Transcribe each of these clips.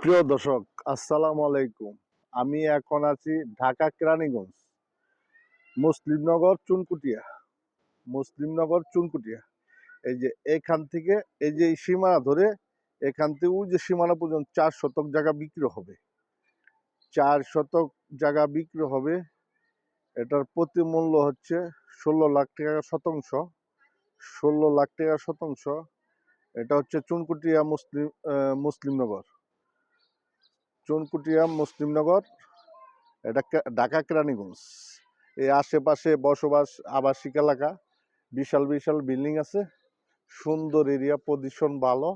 প্রিয় দর্শক, আসসালামু আলাইকুম। আমি এখন আছি ঢাকা কেরানীগঞ্জ, মুসলিমনগর চুনকুটিয়া। মুসলিমনগর চুনকুটিয়া, এই যে এখান থেকে, এই যে এই সীমানা ধরে এখান থেকে ওই যে সীমানা পর্যন্ত 4 শতক জায়গা বিক্রি হবে। 4 শতক জায়গা বিক্রি হবে। এটার প্রতি মূল্য হচ্ছে 16 লাখ টাকা শতাংশ। 16 লাখ টাকা শতাংশ। এটা হচ্ছে চুনকুটিয়া মুসলিমনগর। চুনকুটিয়া মুসলিমনগর, এটা ঢাকা কেরানীগঞ্জ। এই আশেপাশে বসবাস, আবাসিক এলাকা, বিশাল বিশাল বিল্ডিং আছে, সুন্দর এরিয়া, পজিশন ভালো।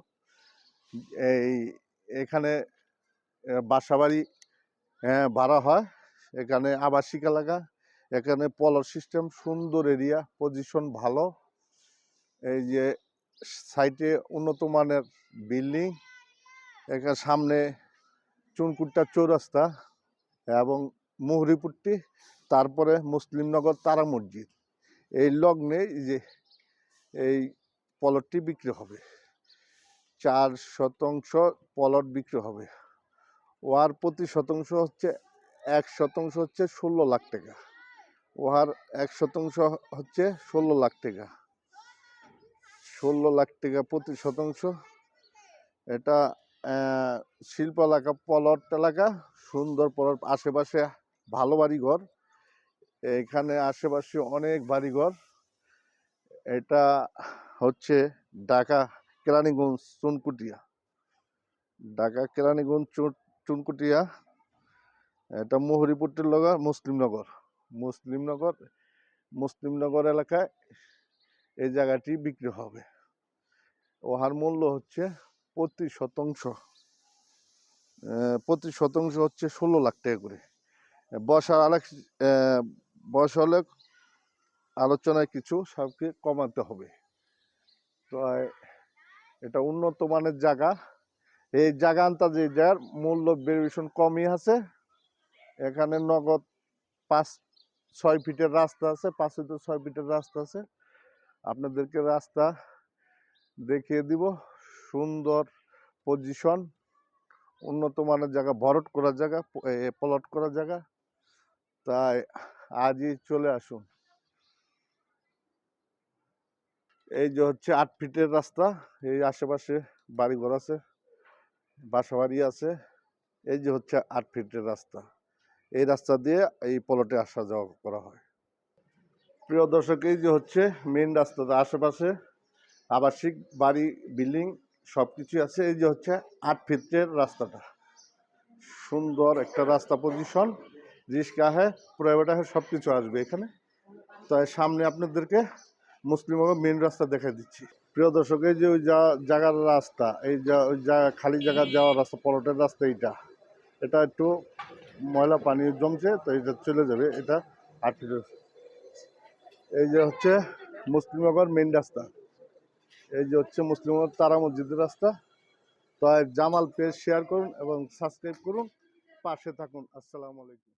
এই এখানে বাসাবাড়ি ভাড়া হয়। এখানে আবাসিক এলাকা, এখানে পলর সিস্টেম, সুন্দর এরিয়া, পজিশন ভালো। এই যে সাইটে উন্নত মানের বিল্ডিং, এখানে সামনে চুনকুট্টা চৌরাস্তা এবং মুহুরীপট্টি, তারপরে মুসলিমনগর তারা মসজিদ। এই লগ্নে যে এই প্লটটি বিক্রি হবে, 4 শতাংশ প্লট বিক্রি হবে। ওহার প্রতি শতাংশ হচ্ছে 1 শতাংশ হচ্ছে 16 লাখ টাকা। ওহার 1 শতাংশ হচ্ছে 16 লাখ টাকা। 16 লাখ টাকা প্রতি শতাংশ। এটা শিল্প এলাকা, প্লট এলাকা, সুন্দর প্লট, আশেপাশে ভালো বাড়িঘর। এখানে আশেপাশে অনেক বাড়িঘর। এটা হচ্ছে ঢাকা কেরানীগঞ্জ চুনকুটিয়া। ঢাকা কেরানীগঞ্জ চুনকুটিয়া। এটা মুহুরীপট্টির লগা মুসলিমনগর। মুসলিমনগর মুসলিমনগর এলাকায় এই জায়গাটি বিক্রি হবে। ওহার মূল্য হচ্ছে প্রতি শতাংশ হচ্ছে 16 লাখ টাকা করে। বয়স হলে আলোচনায় কিছু সবকে কমাতে হবে। তো এটা উন্নত মানের জায়গা। এই জায়গা আন্তাজে যার মূল্য ভেরিয়েশন কমই আছে। এখানে নগদ 5-6 ফিটের রাস্তা আছে, 5 থেকে 6 ফিটের রাস্তা আছে। আপনাদেরকে রাস্তা দেখিয়ে দিব। সুন্দর পজিশন, উন্নত মানের জায়গা, ভরট করার জায়গা, প্লট করার জায়গা। তাই আজই চলে আসুন। এই যে হচ্ছে 8 ফিটের রাস্তা। এই আশেপাশে বাড়িঘর আছে, বাসা বাড়ি আছে। এই যে হচ্ছে 8 ফিটের রাস্তা। এই রাস্তা দিয়ে এই প্লটে আসা যাওয়া করা হয়। প্রিয় দর্শক, এই যে হচ্ছে মেন রাস্তাটা, আশেপাশে আবাসিক বাড়ি, বিল্ডিং সব কিছুই আছে। এই যে হচ্ছে 8 ফিটের রাস্তাটা, সুন্দর একটা রাস্তা, পজিশন, রিক্সা হ্যাঁ, প্রাইভেট হ্যাঁ, সব কিছু আসবে এখানে। তাই সামনে আপনাদেরকে মুসলিমনগর মেন রাস্তা দেখা দিচ্ছি। প্রিয় দর্শক, এই যে ওই জায়গার রাস্তা, এই খালি জায়গা যাওয়ার রাস্তা, প্লটের রাস্তা, এটা একটু ময়লা পানি জমছে, তো এটা চলে যাবে। এটা 8 ফিটের। এই যে হচ্ছে মুসলিমনগর মেন রাস্তা। এই যে হচ্ছে মুসলিমনগর তারা মসজিদের রাস্তা। তো জামাল পেজ শেয়ার করুন এবং সাবস্ক্রাইব করুন, পাশে থাকুন। আসসালামু আলাইকুম।